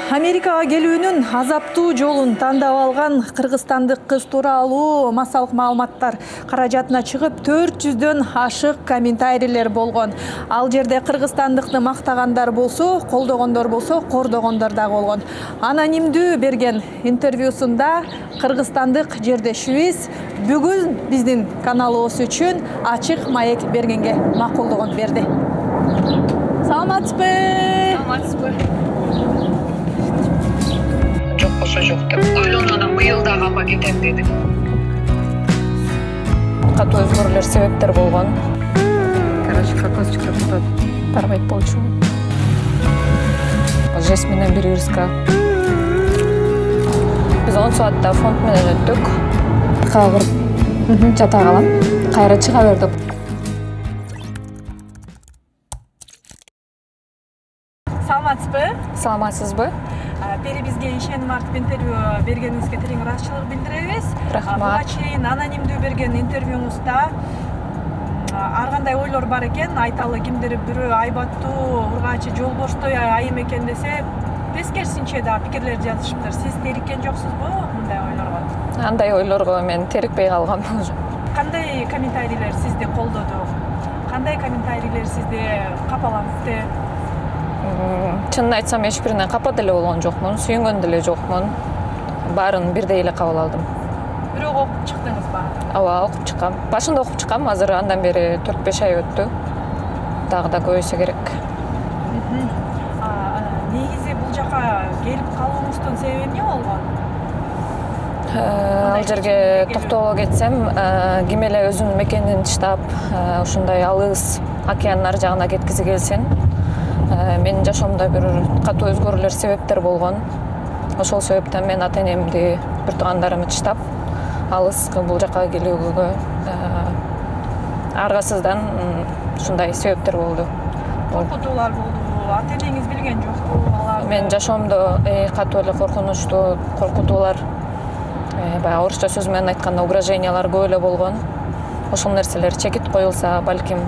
Америкага келүүнүн азаптуу жолун тандап алган кыргызстандык кыз тууралуу массалык маалыматтар каражатына чыгып 400дөн ашык комментарийлер болгон. Ал жерде кыргызстандыкты мактагандар болсо, колдогондор болсо, кордогондор дагы болгон. Анонимдүү берген интервьюсунда кыргызстандык жердешибиз бүгүн биздин каналыбыз үчүн ачык маек бергенге макулдугун берди. Саламатсызбы? Саламатсызбы? Жок болсо жок деп ойлонмадым, быйыл дагы апа кетем дедим. Катуу өзгөрүүлөр себептер болгон. Короче, кокосчиктер турат. Барбайт болчу. Жесть менен бир Ирска. Биз 10 саатта фонд менен өттүк. Кагыр жата калам. Кайра чыга бердик. Саламатсызбы? Саламатсызбы? Бери бизге ишеним артып интервью бергениңизге терең ыраазычылык билдиребиз. Рахмат. Буга чейин анонимдүү берген интервьюңузда ар кандай ойлор бар экен. Айталы кимдир бирөө айбаттуу, ургаачы жолбоштой айым экен десе, тескерисинче да пикирлер жазышыптыр. Сиз териккен жоксузбу мындай ойлорго? Андай ойлорго мен терикпей калгам. Кандай комментарийлер сизди колдоду? Кандай комментарийлер сизди капалантты? Чынын айтсам, эч биринен капа деле болгон жокмун, сүйүнгөн деле жокмун. Баарын бирдей эле кабыл алдым. Бирок окуп чыктыңызбы? Ооба, окуп чыккам. Башында окуп чыккам, азыр андан бери 4-5 ай өттү. Дагы да көбөйсө керек. Негизи бул жака келип калууңуздун себеби эмне болгон? Ал жерге токтолго кетсем, ким эле өзүнүн мекенин таштап, ушундай алыс океандын ар жагына кеткизи келсин. Менин жашоомдо бир катуу өзгөрүүлөр себептер болгон. Ошол себептен мен ата-энемди, бир туугандарымды таштап, алыс бул жака келүүгө аргасыздан ушундай себептер болду. Коркутуулар болду. Ата-энеңиз билген жокпу аларды? Мен жашоомдо катуу эле коркунучтуу коркутуулар, баягы орусча сөз менен айтканда угрожениялар көп эле болгон. Ошол нерселер чекит коюлса, балким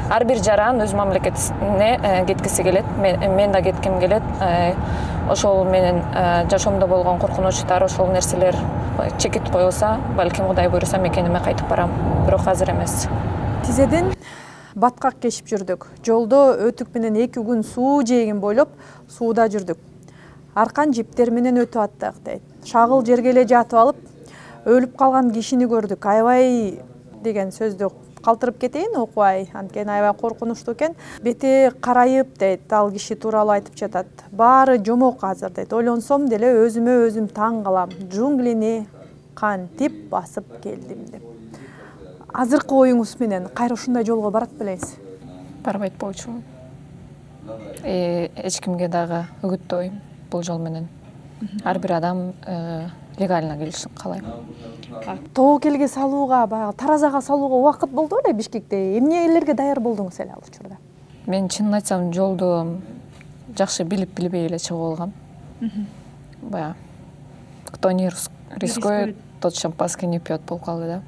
ар бир жаран өз мамлекетине кеткиси келет, мен да кетким келет. Ошол менен жашоомдо болгон коркунучтар, ошол нерселер чекит коюлса, балким Кудай буйруса мекениме кайтып барам, бирок азыр эмес. Тизеден баткак кешип жүрдүк. Жолдо өтүк менен 2 күн суу жээгин бойлоп, сууда жүрдүк. Аркан жиптер менен өтүп аттык дейт. Шагыл жерге эле жатып алып, өлүп калган кишини көрдүк. Аябай деген сөздү калтырып кетейин окубай, анткени аябай коркунучтуу экен. Бети карайып дейт, ал киши тууралуу айтып жатат. Баары жомок азыр дейт. Ойлонсом деле өзүмө өзүм таң калам. Джунглини кантип басып келдим деп. Азыркы оюңуз менен кайра ушундай жолго барат белеңиз? Барбайт болчу. Эч кимге дагы үгүттөйм бул жол менен. Ар бир адам легально келишин каалайм. Тоо келге салууга, баягы таразага салууга убакыт болду эле Бишкекте. Эмнелерге даяр болдуңуз эле ал учурда? Мен чынын айтсам, жолду жакшы билип-билбей эле чыгып алгам. Баягы кто не рискует, тот шампанский не пьет болуп калды да.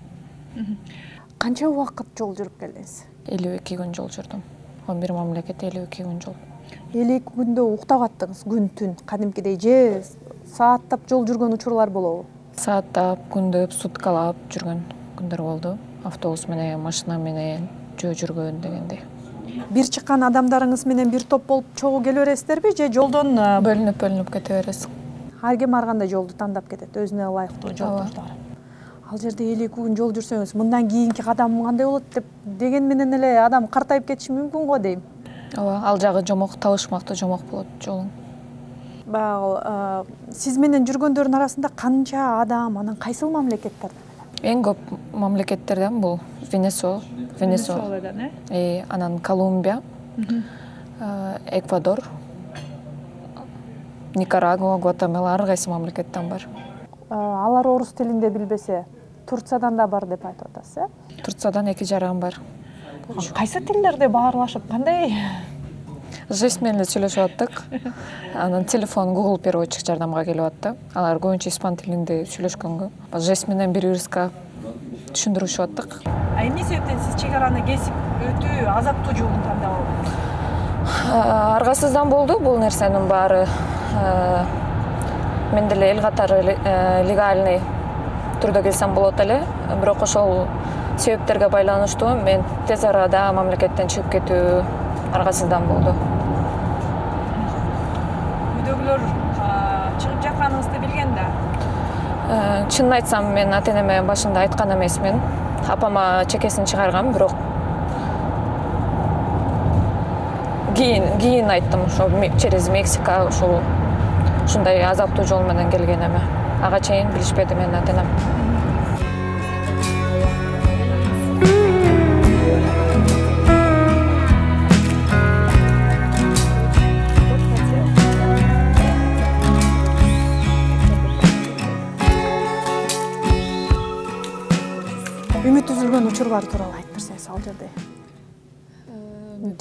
Канча убакыт жол жүрүп келдиңиз? 52 күн жол жүрдүм. 11 мамлекет 52 күн жол. 52 күндө уктап аттыңыз, күн түн, кадимкидей же сааттап жол жүргөн учурлар болобу? Сааттап, күндөп, суткалап жүргөн күндөр болду. Автобус менен, машина менен жөө жүргөн дегендей. Бир чыккан адамдарыңыз менен бир топ болуп чогуу келе бересиздерби же жолдон бөлүнүп кете бересиз? Ар ким ар кандай жолду тандап кетет, өзүнө ылайыктуу жолдорду барат. Ал жерде 52 күн жол жүрсөңүз, мындан кийинки кадамым кандай болот деп деген менен эле адам картайып кетиши мүмкүн го дейм. Ооба, ал жагы жомок, табышмактуу жомок болот жолуң. Баягы сиз менен жүргөндөрдүн арасында канча адам, анан кайсыл мамлекеттерден? Эң көп мамлекеттерден бул Венесуэладан, анан Колумбия, Эквадор, Никарагуа, Гватемала, ар кайсы мамлекеттен бар. Алар орус тилинде билбесе, Турциядан да бар деп айтып атасыз, э? Турциядан 2 жаран бар. Кайсы тилдерде баарлашып, кандай? Жест менен сүйлөшүп аттык. Анан телефон Google переводчик жардамга келип атты. Алар көбүнчө испан тилинде сүйлөшкөнгө. Жест менен бир Ирска түшүндүрүшүп аттык. Эмне себептен сиз чек араны кесип өтүү азаптуу жолун тандап алдыңыз? Аргасыздан болду бул нерсенин баары. мен деле эл катары легальный түрдө келсем болот эле, бирок ошол себептерге байланыштуу мен тез арада мамлекеттен чыгып кетүү аргасыздан болду. Үйдөгүлөр чыгып жатканыңызды билген да? Чынын айтсам, мен ата-энеме башында айткан эмесмин. Апама чекесин чыгаргам, бирок кийин айттым, ошо через Мексика ушундай азаптуу жол менен келген эме. Ага чейин билишпеди менин ата-энем. Үмүт үзүлгөн учурлар тууралуу айтып берсеңиз ал жерде.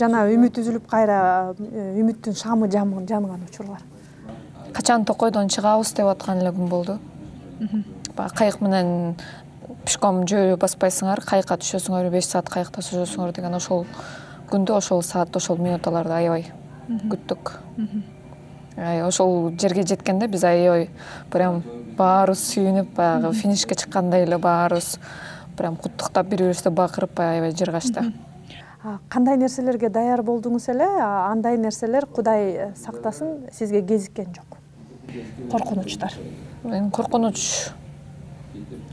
Жана үмүт үзүлүп кайра үмүттүн шамы жанган учурлар. Качан Токойдон чыгабыз деп аткан эле күн болду. Кайык менен пешком жөө баспайсыңар, кайыкка түшөсүңөр, 5 саат кайыкта сүзөсүңөр деген ошол күндү, ошол саатты, ошол минуталарды аябай күттүк. Ошол жерге жеткенде биз аябай прям баарыбыз сүйүнүп, баягы финишке чыккандай эле баарыбыз прям куттуктап бири-бирибизди бакырып аябай жыргашты. Кандай нерселерге даяр болдуңуз эле? Андай нерселер Кудай сактасын сизге кезиккен жок. Коркунучтар. Мен коркунуч.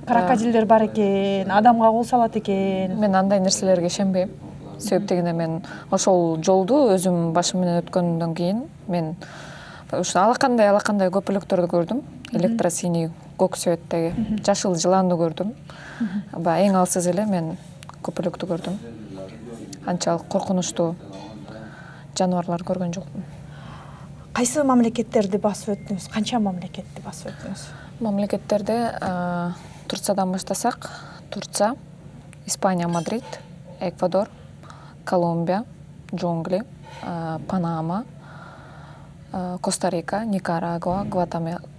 Крокодилдер бар экен, адамга кол салат экен. Мен андай нерселерге ишенбейм. Себеп дегенде мен ошол жолду өзүм башым менен өткөндөн кийин мен ушу алакандай көпөлөктөрдү көрдүм. Электросиний көк цветтеги, жашыл жыланды көрдүм. Эң алсыз эле мен көпөлөктү көрдүм. Анчалык коркунучтуу жаныбарлар көргөн жокмун. Кайсы мамлекеттерди басып өттүңүз? Канча мамлекетти басып өттүңүз? Мамлекеттерде Турциядан баштасак, Турция, Испания, Мадрид, Эквадор, Колумбия, Джунгли, Панама, Коста-Рика, Никарагуа,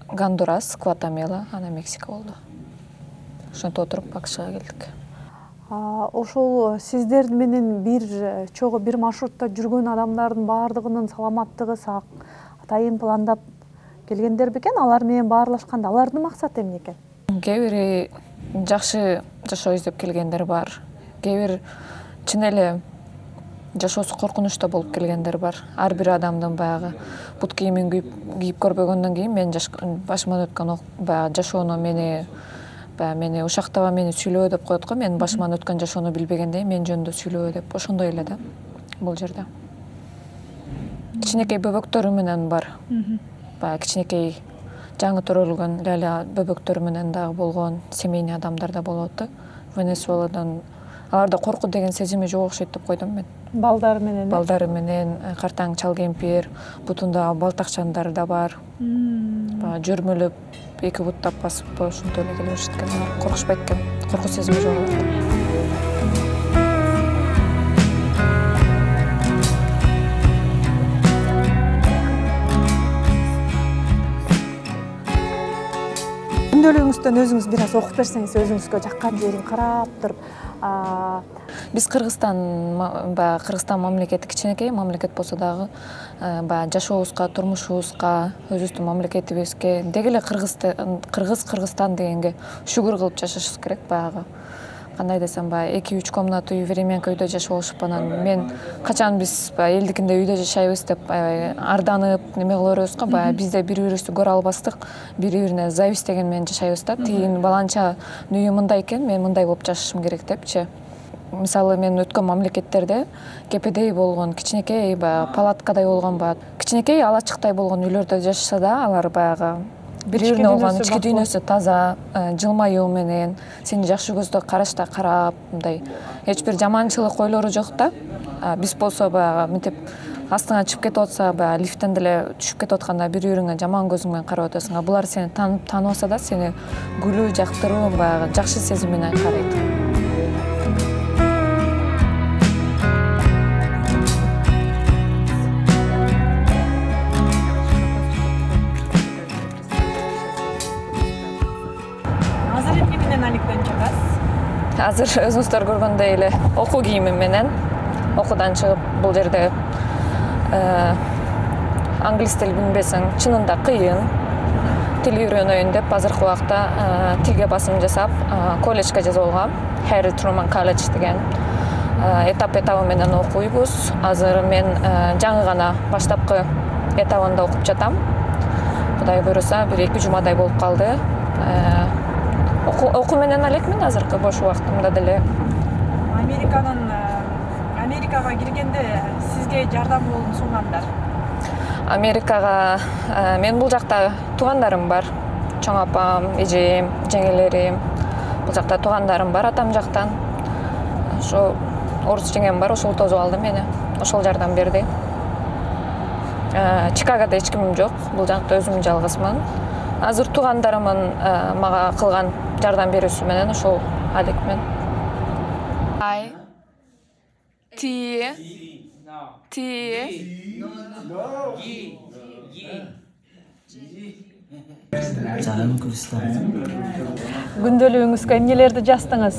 Гондурас, Гватемала, ана Мексика болду. Ошентип отуруп АКШга келдик. Ошол сиздер менен бир маршрутта жүргөн адамдардын баардыгынын саламаттыгы сак, атайын пландап келгендер бекен, алар менен баарлашканда алардын максаты эмне экен? Кээ бири жакшы жашоо издеп келгендер бар. Кээ бир чын эле жашоосу коркунучта болуп келгендер бар. Ар бир адамдын баягы бут кийимин кийип көрбөгөндөн кийин мен башыман өткөн баягы жашоону мени ушактаба, мени сүйлөбө деп коет го. Мен башыман өткөн жашоону билбегендей, мен жөнүндө сүйлөбө деп ошондой эле да бул жерде. Кичинекей бөбөктөрү менен бар. Баягы кичинекей жаңы төрөлгөн ляля бөбөктөрү менен дагы болгон семейный адамдар да болот. Венесуэладан аларда корку деген сезими жок окшойт деп койдум мен. Балдары менен, картаң чал кемпир, бутунда балтакчандар да бар. Жөрмөлөп, эки буттап басып, ошентип эле келе беришет экен. Алар коркушпайт экен, корку сезими жок эле. Күндөлүгүңүздөн өзүңүз бир аз окуп берсеңиз, өзүңүзгө жаккан жерин карап туруп. Биз Кыргызстан мамлекети кичинекей мамлекет болсо дагы баягы жашообузга, турмушубузга, өзүбүздүн мамлекетибизге деги эле Кыргызстан дегенге шүгүр кылып жашашыбыз керек. Баягы кандай десем, баягы 2-3 комната үй, временка үйдө жашап алышып анан мен качан биз элдикинде үйдө жашайбыз деп арданып неме кыла беребиз го. Баягы бизде бири-бирибизди көрө албастык, бири-бирине зависть деген менен жашайбыз да. Тигин баланча үйү мындай экен, мен мындай болуп жашашым керек депчи. Мисалы мен өткөн мамлекеттерде кепедей болгон, кичинекей баягы палаткадай болгон, баягы кичинекей алачыктай болгон үйлөрдө жашаса да, алар баягы бири-бирине болгон ички дүйнөсү таза, жылмаюу менен, сени жакшы көздө карашта карап, мындай эч бир жаманчылык ойлору жок да. Биз болсо баягы мынтип астыңа чыгып кетип атса, баягы лифттен деле түшүп кетип атканда бири-бириңе жаман көзүң менен карап атасың. Булар сени тааныбаса да, сени күлүү, жактыруу, баягы жакшы сезим менен карайт. Азыр өзүңүздөр көргөндөй эле окуу кийимим менен окуудан чыгып бул жерде англис тил билбесең чынында кыйын. Тил үйрөнөйүн деп азыркы убакта тилге басым жасап колледжге жазып алгам. Harry Truman College деген этап менен окуйбуз. Азыр мен жаңы гана баштапкы этабында окуп жатам. Кудай буйруса, 1-2 жумадай болуп калды. Окуу менен элекмин азыркы бош убактымда деле. Америкага киргенде сизге жардам сунгандар? Америкага мен бул жакта туугандарым бар. Чоң апам, эжем, жеңелерим. Бул жакта туугандарым бар атам жактан. Ошо орус жеңем бар, ошол тосуп алды мени. Ошол жардам берди. Чикагода эч кимим жок. Бул жакта өзүм жалгызмын. Азыр туугандарымын мага кылган жардам берүүсү менен ошол алекмин. Күндөлүгүңүзгө эмнелерди жаздыңыз?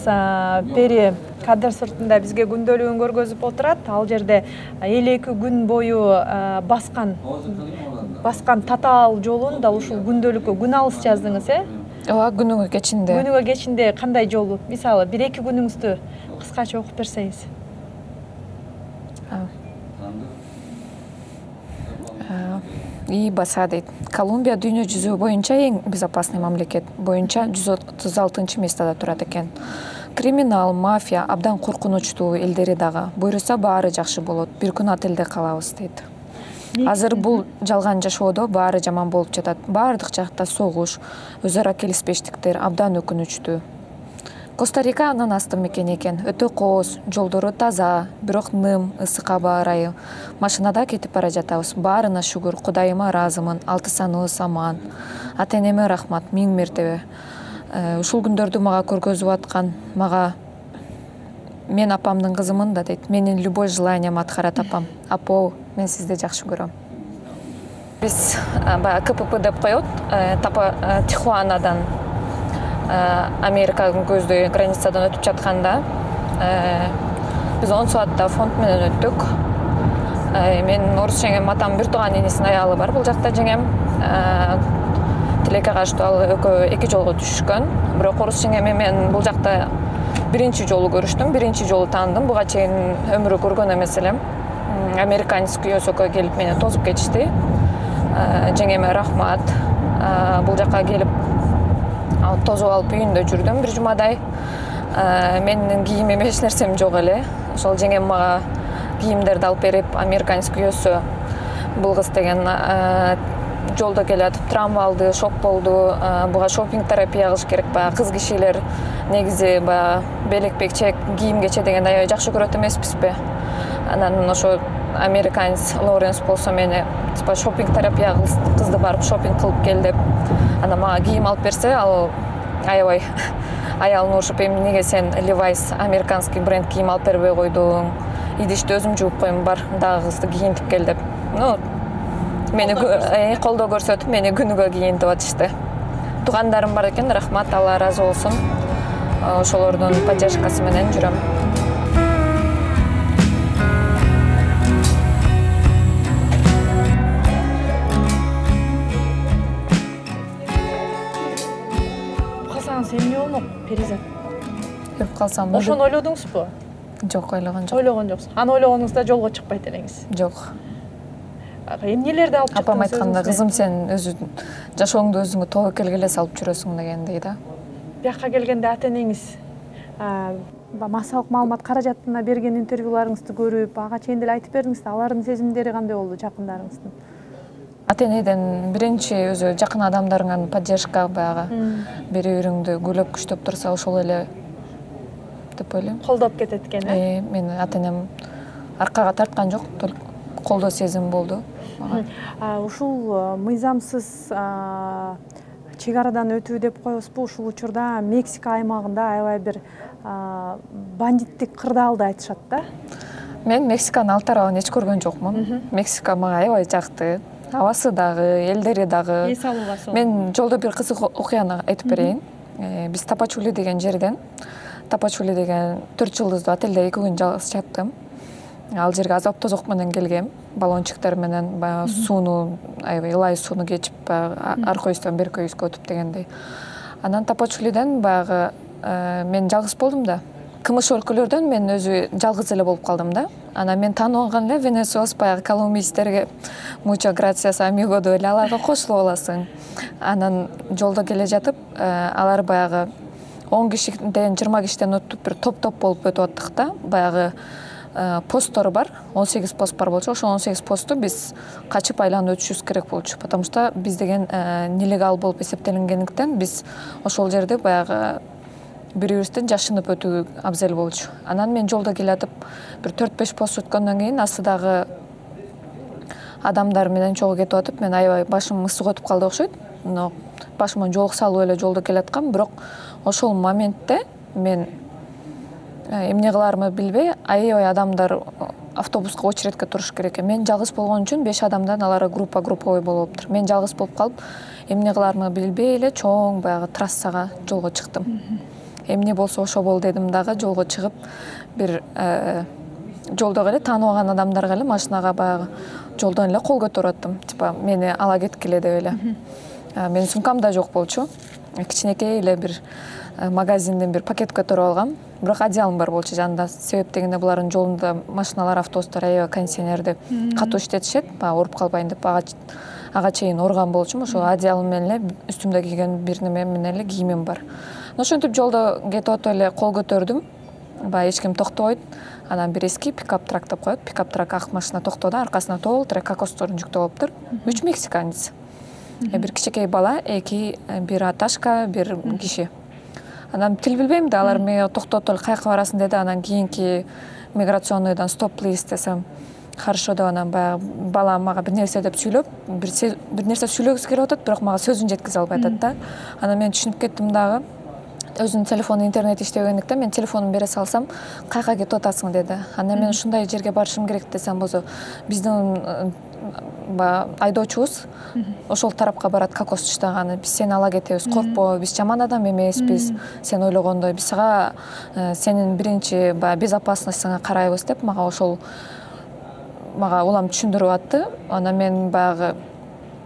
Бери кадр сыртында бизге күндөлүгүн көргөзүп отурат. Ал жерде 52 күн бою баскан татаал жолун да ушул күндөлүккө күн алыс жаздыңыз, Ооба, күнүгө кечинде. Күнүгө кечинде кандай жолу? Мисалы 1-2 күнүңүздү кыскача окуп берсеңиз. Баса дейт. Колумбия дүйнө жүзү боюнча эң безопасный мамлекет боюнча 136-местада турат экен. Криминал, мафия абдан коркунучтуу элдери дагы. Буйруса баары жакшы болот. Бир күн отелде калабыз дейт. Азыр бул жалган жашоодо баары жаман болуп жатат. Баардык жакта согуш, өз ара келиспештиктер абдан өкүнүчтүү. Коста-Рика андан астын мекени экен. Өтө кооз, жолдору таза, бирок ным, ысык аба ырайы. Машинада кетип бара жатабыз. Баарына шүгүр, Кудайыма ыраазымын. 6 саныбыз аман. Ата-энеме рахмат, 1000 мертебе. Ушул күндөрдү мага көргөзүп аткан, мен апамдын кызымын да дейт. Менин любой желанием аткарат апам. Апо, мен сизди жакшы көрөм. Биз КПП деп коет, Тихуанадан Американын көздөй границадан өтүп жатканда биз 10 саатта фонд менен өттүк. Мен орус жеңем, атам бир тууган энесинин аялы бар бул жакта жеңем. Тилекке каштуу экөө 2 жолго түшкөн. Бирок орус жеңеми мен бул жакта биринчи жолу көрүштүм, биринчи жолу таандым. Буга чейин өмүрү көргөн эмес элем. Американец күйөөсү экөө келип мени тосуп кетишти. Жеңеме рахмат. Бул жакка келип тозуп алып үйүндө жүрдүм бир жумадай. Менин кийимим эч нерсем жок эле. Ошол жеңем мага кийимдерди алып берип, американец күйөөсү бул кыз деген жолдо келатып травма алды, шок болду. Буга шопинг терапия кылыш керек. Баягы кыз кишилер негизи баягы белек-бекчек, кийим-кече дегенди аябай жакшы көрөт эмеспизби? Анан ошо американец Лоренс болсо мени шопинг терапия кызды барып шопинг кылып кел деп анан мага кийим алып берсе, ал аябай аялын урушуп, эмнеге сен Levi's американский бренд кийим алып бербей койдуң? Идишти өзүм жууп коем, бар дагы кызды кийинтип кел деп. Мени колдоо көрсөтүп, мени күнүгө кийинтип атышты. Туугандарым бар экен, рахмат, Алла ыраазы болсун. Ошолордун поддержкасы менен жүрөм. Эмне болмок, Перизат? Өлүп калсам. Ошону ойлодуңузбу? Жок, ойлогон жок. Ойлогон жоксуз. Аны ойлогонуңузда жолго чыкпайт элеңиз. Жок. Эмнелерди алып чыктыңыз? Апам айтканда, кызым, сен өзүң жашооңду өзүңө тобокелге эле салып жүрөсүң дегендей да. Бияка келгенде ата-энеңиз массалык маалымат каражатына берген интервьюларыңызды көрүп, ага чейин деле айтып бердиңиз да, алардын сезимдери кандай болду, жакындарыңыздын? Ата-энеден биринчи өзү жакын адамдарыңан поддержка баягы берүүрүңдү күлөп күчтөп турса, ошол эле деп ойлойм. Колдоп кетет экен, Мени ата-энем аркага тарткан жок, только колдоо сезим болду. Ушул мыйзамсыз чек арадан өтүү деп коебузбу, ушул учурда Мексика аймагында аябай бир бандиттик кырдаалды айтышат да. Мен Мексиканын ал тарабын эч көргөн жокмун. Мексика мага аябай жакты. Абасы дагы, элдери дагы. Эс алууга сол. Мен жолдо бир кызык окуяны айтып берейин. Биз Тапачули деген жерден, Тапачули деген 4 жылдыздуу отелде 2 күн жалгыз жаттым. Ал жерге азап тозок менен келгем, баллончиктер менен баягы сууну, аябай ылай сууну кечип, ар көйүстөн бер көйүскө өтүп дегендей. Анан Тапочулиден баягы мен жалгыз болдум да. Кымыш өлкөлөрдөн мен өзү жалгыз эле болуп калдым да. Анан мен тааныбаган эле Венесуэлас баягы колумбийцтерге muchas gracias amigo деп эле аларга кошулуп аласың. Анан жолдо келе жатып, алар баягы 10 кишиден 20 кишиден өтүп бир топ болуп өтүп аттык да. Баягы посттор бар, 18 пост бар болчу. Ошо 18 постту биз качып айланып өтүшүбүз керек болчу. Потому что биз деген нелегал болуп эсептелгендиктен биз ошол жерде баягы бири-бирибизден жашынып өтүү абзел болчу. Анан мен жолдо келатып бир 4-5 пост өткөндөн кийин астыдагы адамдар менен чогуу кетип атып, мен аябай башым ысык өтүп калды окшойт. Но башыма жоолук салып эле жолдо келаткам, бирок ошол моментте мен эмне кыларымды билбей, аябай адамдар автобуска очередке туруш керек экен. Мен жалгыз болгон үчүн 5 адамдан алар групповой болуптур. Мен жалгыз болуп калып, эмне кыларымды билбей эле чоң баягы трассага жолго чыктым. Эмне болсо ошо бол дедим дагы, жолго чыгып бир жолдогу эле тааныбаган адамдарга эле машинага баягы жолдон эле кол көтөрүп аттым. Типа мени ала кеткиле деп эле. Менин сумкам да жок болчу. Кичинекей эле бир магазинден бир пакет көтөрүп алгам. Бирок одеялым бар болчу жанында. Себеп дегенде булардын жолунда машиналар, автобустар аябай кондиционерди катуу иштетишет. Ооруп калбайын деп ага чейин орган болчумун. Ошо одеялым менен эле үстүмдө кийген бир неме менен эле кийимим бар. Ошентип жолдо кетип атып эле кол көтөрдүм. Баягы эч ким токтобойт. Анан бир эски пикап трак деп коет. Пикап трак ак машина токтоду, аркасына толтура кокосторун жүктөп алыптыр. 3 мексиканец. Бир кичинекей бала, бир аташка, бир киши. Анан тил билбейм да, алар мени токтотуп эле каяка барасың деди. Анан кийинки миграционныйдан стоп плиз десем, хорошо деп анан баягы бала мага бир нерсе деп сүйлөп, бир нерсе сүйлөгүсү келип атат, бирок мага сөзүн жеткизе албай атат да. Анан мен түшүнүп кеттим дагы. Өзүнүн телефону интернет иштебегендиктен мен телефонумду бере салсам, каяка кетип атасың деди. Анан мен ушундай жерге барышым керек десем болсо, биздин айдоочубуз ошол тарапка барат, кокос чыштаганы. Биз сени ала кетебиз, коркпо, биз жаман адам эмеспиз. Сен ойлогондой, биз сага сенин биринчи безопасностуңа карайбыз деп мага улам түшүндүрүп атты. Анан мен баягы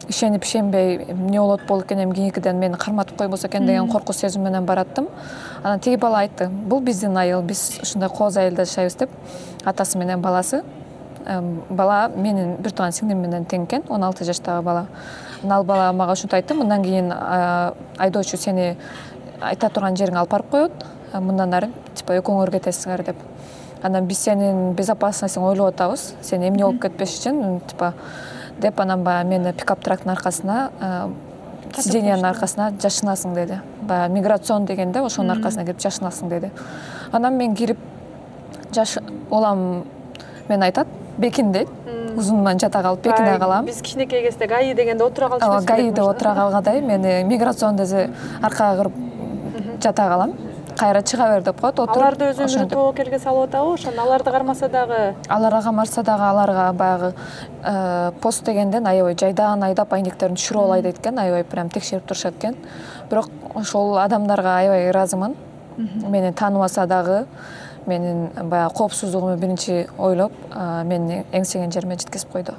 ишенип ишенбей, эмне болот экен, кийинкиден мени карматып койбосо экен деген коркуу сезим менен бараттым. Анан тиги бала айтты, бул биздин айыл, биз ушундай кооз айылда жашайбыз деп. Атасы менен баласы. Бала менин бир тууган сиңдим менен тең экен, 16 жаштагы бала. Ал бала мага ушинтип айтты, мындан кийин айдоочу сени айта турган жериңе алып барып коет, мындан ары типа экөөңөр кетесиңер деп. Анан биз сенин безопасностуңду ойлоп атабыз, сен эмне болуп кетпеш үчүн типа деп анан баягы мени пикап трактын аркасына, сиденьянын аркасына жашынасың деди. Баягы миграцион дегенде ошонун аркасына кирип жашынасың деди. Анан мен кирип улам мен айтат, бекин дейт. Узунман жата калып бекине калам. Биз кичинекей кезде ГАИ дегенде отура калчубуз. ГАИде отура калгандай мени миграцион десе аркага кырып жата калам. Кайра чыга бер деп коет, отуруп. Аларды өзүңүз тобокелге салып атабы? Ошондо аларды кармаса дагы? Аларга баягы пост дегенден аябай жайдан айдап айнектерин түшүрүп алай дейт экен, аябай прям текшерип турушат экен. Бирок ошол адамдарга аябай ыраазымын. Мени тааныбаса дагы менин баягы коопсуздугумду биринчи ойлоп, мени эңсеген жериме жеткизип койду.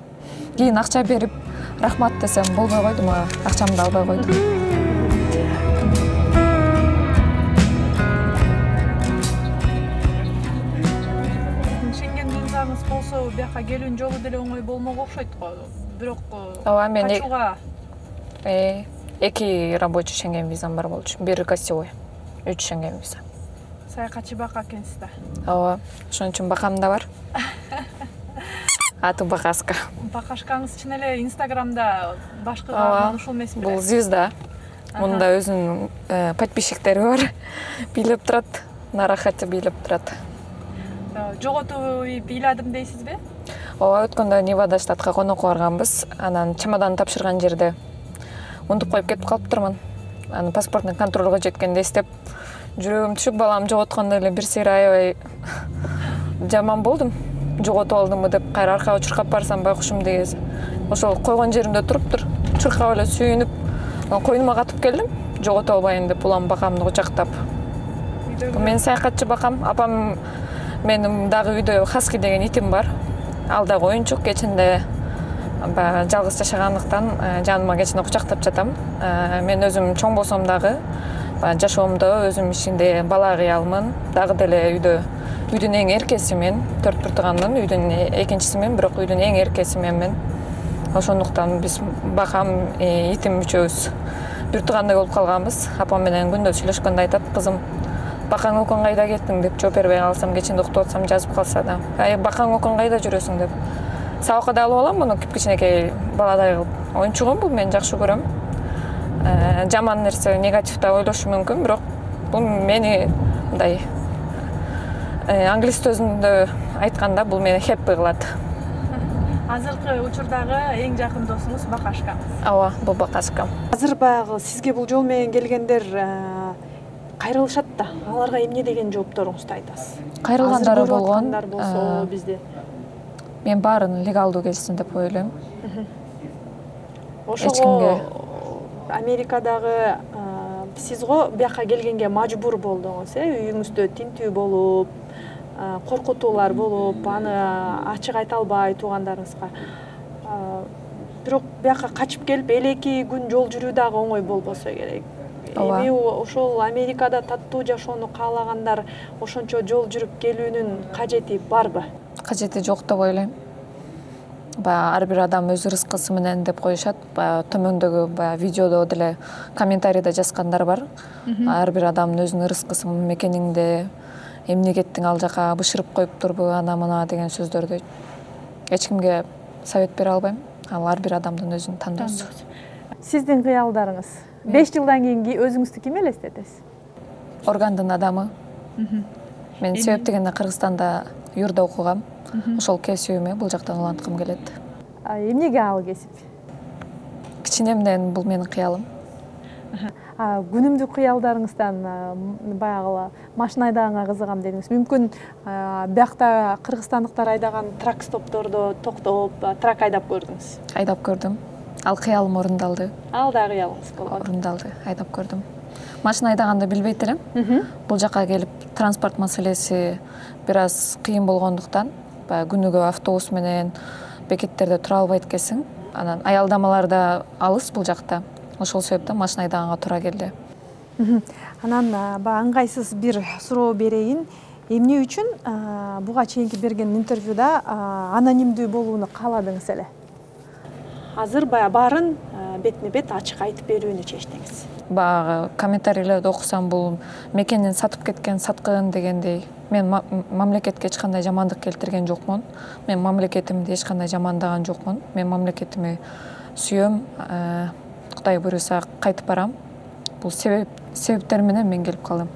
Кийин акча берип, рахмат десем болбой койду, мага акчамды албай койду. Болсо бияка келүүнүн жолу деле оңой болмок окшойт го. Бирок мен качууга 2 рабочий шенген визам бар болчу, 1 гостевой, 3 шенген виза. Саякатчы бака экенсиз да. Ооба, ошон үчүн бакам да бар. Аты Бакаска. Бакашкаңыз чын эле Инстаграмда башкага ушул эмесми? Бул звезда. Мунда өзүнүн подписчиктери бар. Билеп турат, нарахаты билеп турат. Жоготуп ыйладым дейсизби? Ооба, өткөндө Невада штатка конокко барганбыз. Анан чемодан тапшырган жерде унутуп коюп кетип калыптырмын. Анан паспорттун контролго жеткенде эстеп, жүрөгүм түшүп, балам жоготкондо эле бир сыйра аябай жаман болдум. Жоготуп алдымбы деп кайра аркага чуркап барсам байкушум дегиз. Ошол койгон жеримде туруптур. Чуркап эле сүйүнүп, койнума катып келдим. Жоготуп албайын деп улам бакамды кучактап. Мен саякатчы бакам, апам Менин дагы үйдө Хаски деген итим бар. Ал дагы оюнчук, кечинде баягы жалгыз жашагандыктан жаныма кечинде кучактап жатам. Мен өзүм чоң болсом дагы баягы жашоомдо өзүм ичинде бала кыялмын. Дагы деле үйдүн эң эркеси мен. 4 бир туугандын үйдүн экинчиси мен, бирок үйдүн эң эркеси менмин. Ошондуктан биз бакам итим үчөөбүз бир туугандай болуп калганбыз. Апам менен күндө сүйлөшкөндө айтат, кызым, бакаң окон кайда кеттиң деп жооп бербей калсам, кечинде уктап атсам жазып калса да, бакаң окон кайда жүрөсүң деп. Сабакка да алып алам, муну кичинекей баладай кылып. Оюнчугум бул, мен жакшы көрөм. Жаман нерсе, негатив да ойлошу мүмкүн, бирок бул мени мындай англис сөзүндө айтканда бул мени хэппи кылат. Азыркы учурдагы эң жакын досуңуз Бакашка. Ооба, бул Бакашка. Азыр баягы сизге бул жол менен келгендер кайрылышат да. Аларга эмне деген жоопторуңузду айтасыз? Кайрылгандары болгон. Болсо бизде. Мен баарын легалдуу келсин деп ойлойм. Ошого Америкадагы сиз го бияка келгенге мажбур болдуңуз, үйүңүздө тинтүү болуп, коркутуулар болуп, аны ачык айта албай туугандарыңызга. Бирок бияка качып келип эки күн жол жүрүү дагы оңой болбосо керек. Эми ошол Америкада таттуу жашоону каалагандар ошончо жол жүрүп келүүнүн кажети барбы? Кажети жок деп ойлойм. Ар бир адам өз рызкысы менен деп коюшат. Төмөндөгү видеодо деле комментарийде жазгандар бар. Ар бир адамдын өзүнүн рызкысы мекениңде, эмне кеттиң ал жака, бышырып коюп турбу, ана мына деген сөздөрдү эч кимге совет бере албайм. Ал ар бир адамдын өзүнүн тандоосу. Сиздин кыялдарыңыз 5 жылдан кийин өзүңүздү ким элестетесиз? Органдын адамы. Мен себеп дегенде Кыргызстанда юрда окугам. Ошол кесүүмө бул жактан уланткым келет. Эмнеге ал кесип? Кичинемден бул менин кыялым. Күнүмдүк кыялдарыңыздан баягы машина айдаганга кызыгам дедиңиз. Мүмкүн биякта кыргызстандыктар айдаган трак-стоптордо токтоп, трак айдап көрдүңүз? Айдап көрдүм. Ал кыялым орундалды. Ал да кыялыңыз болгон. Орундалды, айдап көрдүм. Машина айдаганды билбейт элем. Бул жака келип транспорт маселеси бир аз кыйын болгондуктан, күнүгө автобус менен бекеттерде тура албайт экенсиң. Анан аялдамалар да алыс бул жакта. Ошол себептен машина айдаганга туура келди. Анан ыңгайсыз бир суроо берейин. Эмне үчүн буга чейинки берген интервьюда анонимдүү болууну кааладыңыз эле? Азыр баарын бетме бет ачык айтып берүүнү чечтиңиз. Баягы комментарийлерди окусам, бул мекенин сатып кеткен саткын дегендей. Мен мамлекетке эч кандай жамандык келтирген жокмун. Мен мамлекетимди эч кандай жамандаган жокмун. Мен мамлекетими сүйөм. Кудай буйруса кайтып барам. Бул себептер менен мен келип калдым.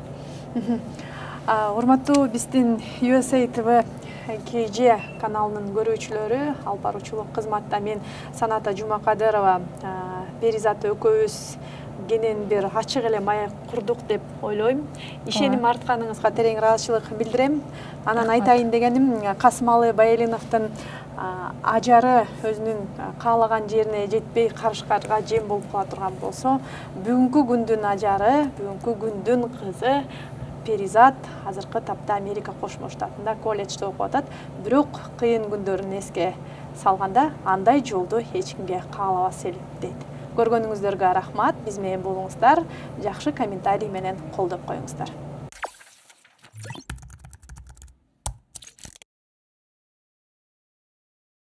Урматтуу биздин USA TV KG каналынын көрүүчүлөрү, алып баруучулук кызматта мен Саната Жумакадырова, Перизат экөөбүз кенен бир ачык эле маек курдук деп ойлойм. Ишеним артканыңызга терең ыраазычылык билдирем. Анан айтайын дегеним, Касымалы Байелиновдун ажары өзүнүн каалаган жерине жетпей карышкарга жем болуп кала турган болсо, бүгүнкү күндүн ажары, бүгүнкү күндүн кызы Перизат азыркы тапта Америка Кошмо Штатында колледжде окуп атат. Бирок кыйын күндөрүн эске салганда андай жолду эч кимге каалабас элем дейт. Көргөнүңүздөргө рахмат, биз менен болуңуздар, жакшы комментарий менен колдоп коюңуздар.